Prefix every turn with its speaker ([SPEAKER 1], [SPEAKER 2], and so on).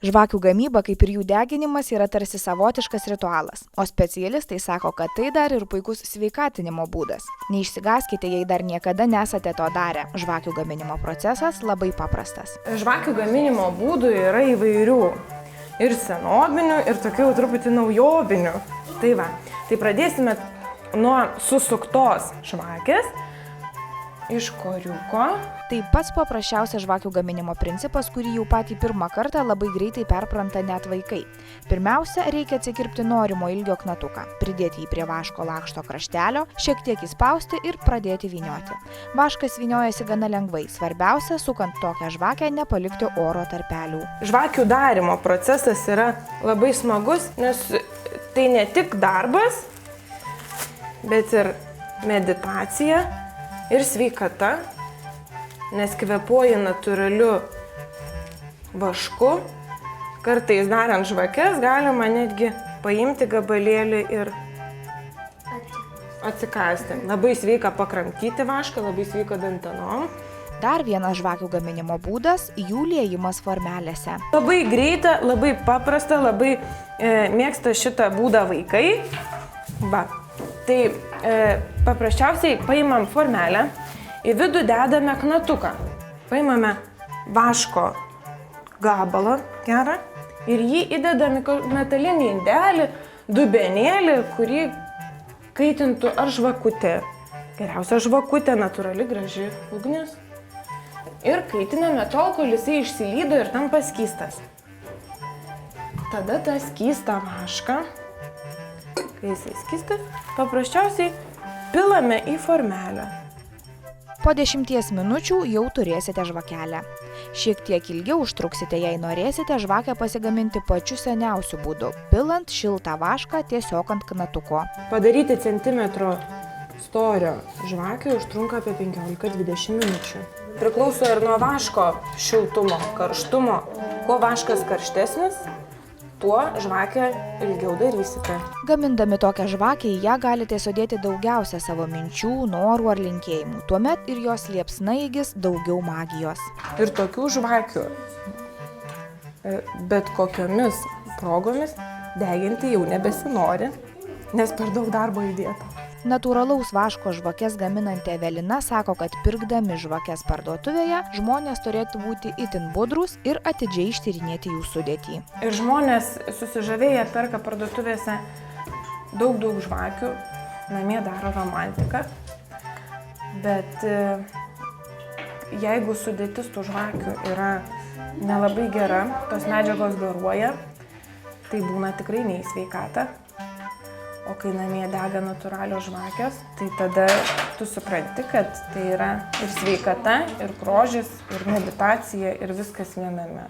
[SPEAKER 1] Žvakių gamyba, kaip ir jų deginimas, yra tarsi savotiškas ritualas, o specialistai sako, kad tai dar ir puikus sveikatinimo būdas. Neišsigąskite, jei dar niekada nesate to darę. Žvakių gaminimo procesas labai paprastas.
[SPEAKER 2] Žvakių gaminimo būdų yra įvairių. Ir senovinių, ir tokių truputį naujovinių. Tai pradėsime nuo susuktos žvakės iš koriuko.
[SPEAKER 1] Tai pats paprasčiausias žvakių gaminimo principas, kurį jau patį pirmą kartą labai greitai perpranta net vaikai. Pirmiausia, reikia atsikirpti norimo ilgio knatuką, pridėti jį prie vaško lakšto kraštelio, šiek tiek įspausti ir pradėti vynioti. Vaškas vyniojasi gana lengvai, svarbiausia, sukant tokią žvakę, nepalikti oro tarpelių.
[SPEAKER 2] Žvakių darimo procesas yra labai smagus, nes tai ne tik darbas, bet ir meditacija ir sveikata, nes kvėpuoji natūraliu vašku. Kartais darant žvakes galima netgi paimti gabalėlį ir atsikąsti. Labai sveika pakramtyti vašką, labai sveika dantenom.
[SPEAKER 1] Dar vienas žvakių gaminimo būdas – jų liejimas formelėse.
[SPEAKER 2] Labai greita, labai paprasta, labai mėgsta šitą būdą vaikai. Tai paprasčiausiai paimam formelę, į vidų dedame knatuką. Paimame vaško gabalą gerą ir jį įdedame į metalinį indelį, dubenėlį, kurį kaitintų ar žvakutė. Geriausia žvakutė, natūrali, graži ugnis. Ir kaitiname tol, kol jisai išsilydo ir tampa skystas. Tada tą skystą vašką, kai jisai skystas, paprasčiausiai pilame į formelę.
[SPEAKER 1] Po 10 minučių jau turėsite žvakelę. Šiek tiek ilgiau užtruksite, jei norėsite žvakę pasigaminti pačiu seniausiu būdu, pilant šiltą vašką tiesiog ant knatuko.
[SPEAKER 2] Padaryti centimetro storio žvakę užtrunka apie 15-20 minučių. Priklauso ir nuo vaško šiltumo, karštumo. Kuo vaškas karštesnis, tuo žvakę ilgiau darysite.
[SPEAKER 1] Gamindami tokią žvakę, į ją galite sudėti daugiausia savo minčių, norų ar linkėjimų. Tuomet ir jos liepsna įgis daugiau magijos.
[SPEAKER 2] Ir tokių žvakių bet kokiomis progomis deginti jau nebesinori, nes per daug darbo įdėta.
[SPEAKER 1] Natūralaus vaško žvakes gaminanti Evelina sako, kad pirkdami žvakes parduotuvėje, žmonės turėtų būti itin budrūs ir atidžiai ištyrinėti jų sudėtį.
[SPEAKER 2] Ir žmonės susižavėję perka parduotuvėse daug žvakių, namie daro romantiką, bet jeigu sudėtis tų žvakių yra nelabai gera, tos medžiagos garuoja, tai būna tikrai ne į sveikatą. O kai namie dega natūralios žvakės, tai tada tu supranti, kad tai yra ir sveikata, ir grožis, ir meditacija, ir viskas viename.